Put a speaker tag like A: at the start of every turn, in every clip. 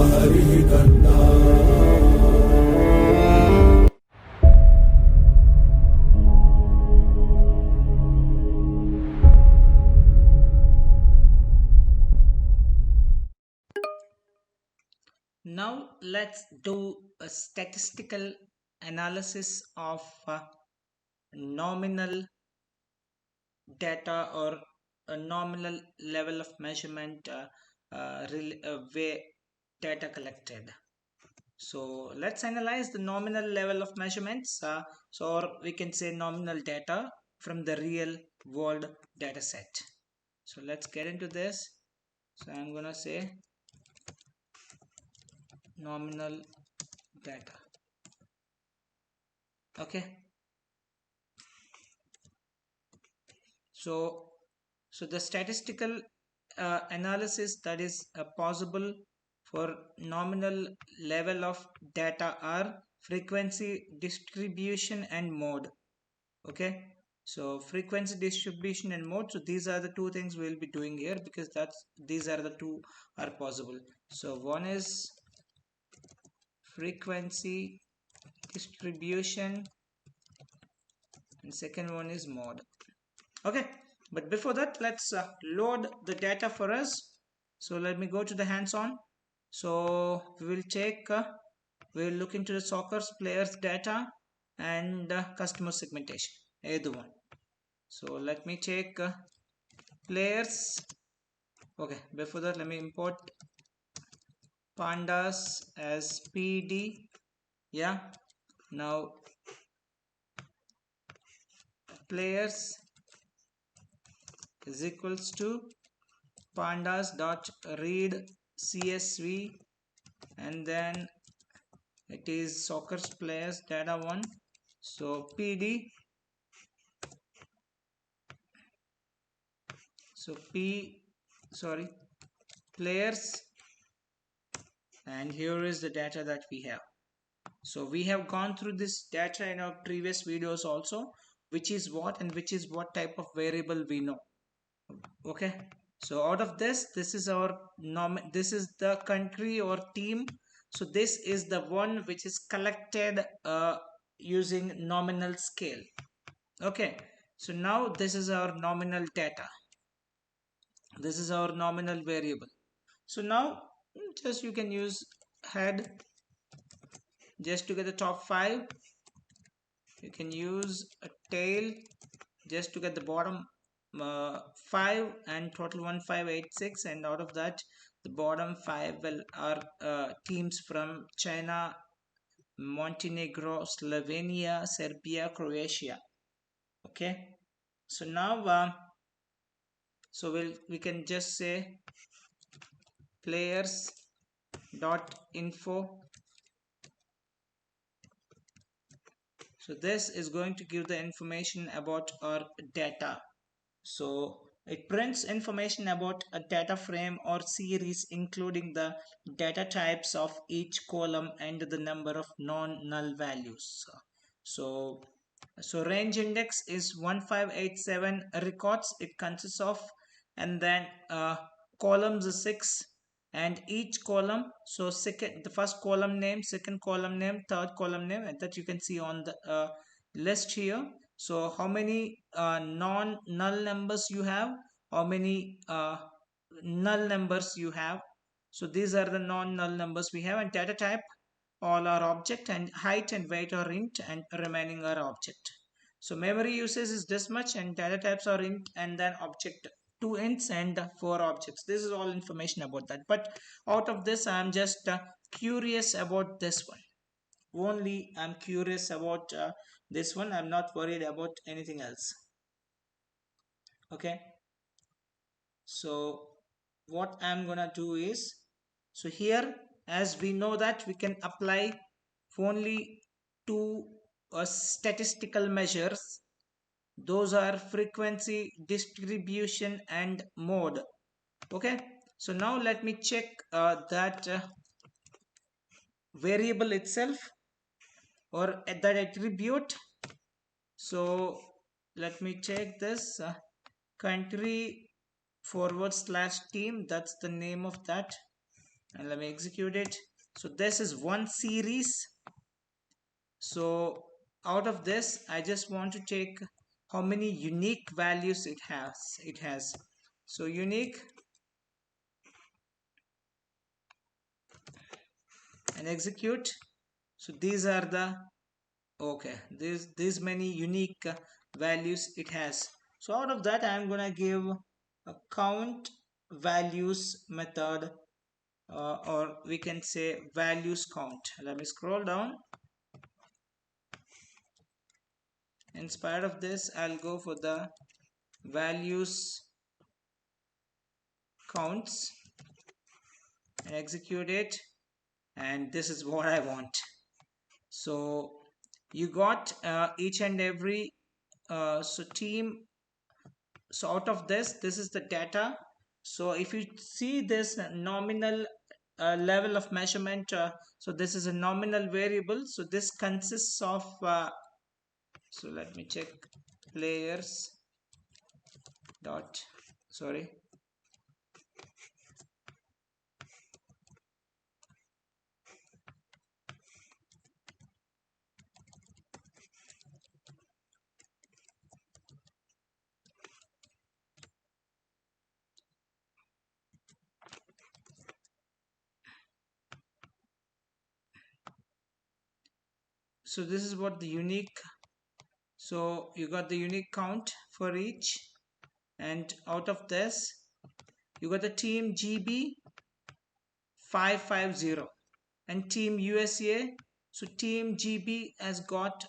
A: हरिः कर्ता।
B: Now let's do a statistical analysis of nominal data or a nominal level of measurement where data collected. So let's analyze the nominal level of measurements, or we can say nominal data from the real world data set. So let's get into this. So I'm gonna say nominal data. Okay. So the statistical analysis that is possible for nominal level of data are frequency, distribution, and mode. Okay, so frequency, distribution, and mode. So these are the two things we'll be doing here, because these are the two are possible. So one is frequency distribution, and second one is mode. Okay, but before that, let's load the data for us. So let me go to the hands-on. So we will check, we'll look into the soccer players data and customer segmentation, either one. So let me check players. Okay, before that, let me import pandas as PD. Yeah, now players is equals to pandas dot read csv, and then it is soccer players data 1. So pd, so p sorry players, and here is the data that we have. So we have gone through this data in our previous videos also, which is what and which is what type of variable we know. Okay, so out of this is our this is the country or team. So this is the one which is collected using nominal scale. Okay, so now this is our nominal data, this is our nominal variable. So now just you can use head just to get the top 5, you can use a tail just to get the bottom 5, and total 1586, and out of that the bottom 5 will are teams from China, Montenegro, Slovenia, Serbia, Croatia. Okay, so now so we can just say players dot info. So this is going to give the information about our data. So it prints information about a data frame or series, including the data types of each column and the number of non-null values. So so range index is 1587 records it consists of, and then columns is 6, and each column, so second, the first column name, second column name, third column name, and that you can see on the list here. So how many non-null numbers you have, how many null numbers you have. So these are the non-null numbers we have, and data type all are object, and height and weight are int, and remaining are object. So memory usage is this much, and data types are int, and then object 2 ints and 4 objects. This is all information about that, but out of this I'm just curious about this one only. I'm curious about this one, I'm not worried about anything else. Okay, so what I'm gonna do is, so here, as we know that we can apply only two statistical measures, those are frequency, distribution, and mode. Okay, so now let me check that variable itself, or that attribute. So let me check this country forward slash team, that's the name of that. and let me execute it. So this is one series. So out of this I just want to take how many unique values it has. So unique, and execute. So these are the, okay, these many unique values it has. So out of that I am gonna give a count values method, or we can say values count. Let me scroll down. In spite of this, I'll go for the values counts and execute it, and this is what I want. So you got each and every so team. So out of this is the data. So if you see this nominal level of measurement, so this is a nominal variable. So this consists of so let me check players dot, sorry, so this is what the unique. So you got the unique count for each, and out of this you got the team GB 550 and team USA. So team GB has got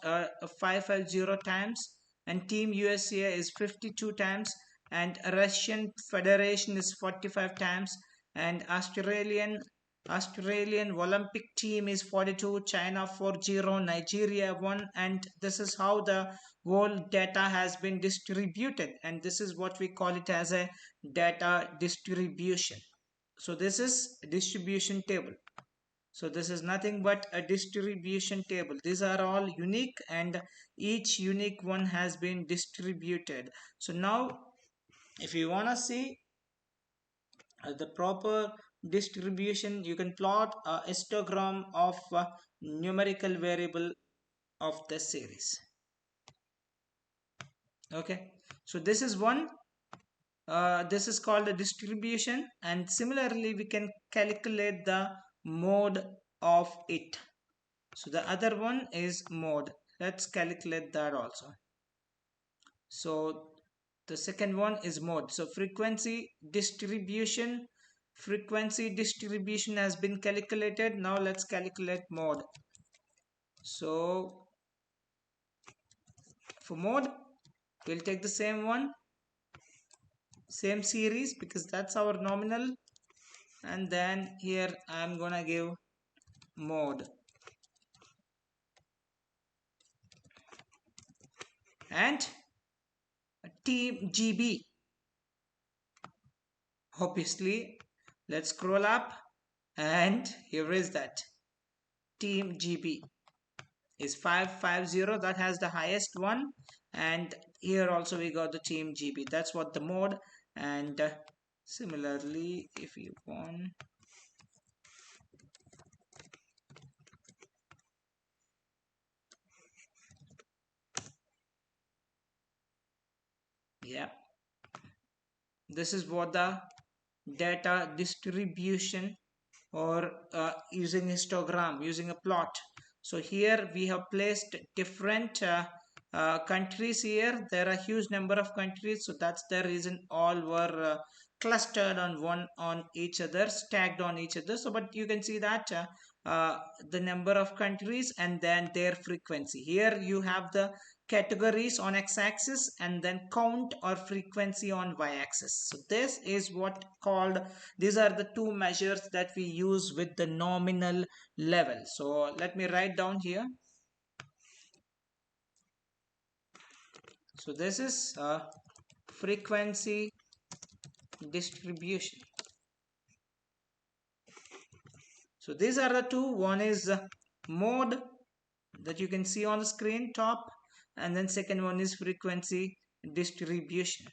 B: 550 times, and team USA is 52 times, and Russian Federation is 45 times, and Australian Olympic team is 42, China 40, Nigeria 1, and this is how the whole data has been distributed, and this is what we call it as a data distribution. So this is distribution table. So this is nothing but a distribution table. These are all unique, and each unique one has been distributed. So now if you want to see the proper distribution, you can plot a histogram of numerical variable of the series. Okay, so this is one, this is called a distribution, and similarly we can calculate the mode of it. So the other one is mode. Let's calculate that also. So the second one is mode. So frequency distribution has been calculated. Now let's calculate mode. So for mode, we'll take the same one, same series, because that's our nominal, and then here I'm gonna give mode, and team GB. Obviously, let's scroll up, and here is that team GB is 550. That has the highest one, and here also we got the team GB. That's what the mode. And similarly, if you want, yeah, this is what the data distribution, or using histogram, using a plot. So here we have placed different countries. Here there are huge number of countries, so that's the reason all were clustered on one on each other, stacked on each other. So but you can see that the number of countries and then their frequency. Here you have the categories on x-axis and then count or frequency on y-axis. So this is what called, these are the two measures that we use with the nominal level. So let me write down here. So this is frequency distribution. So these are the two. One is mode that you can see on the screen top, and then second one is frequency distribution.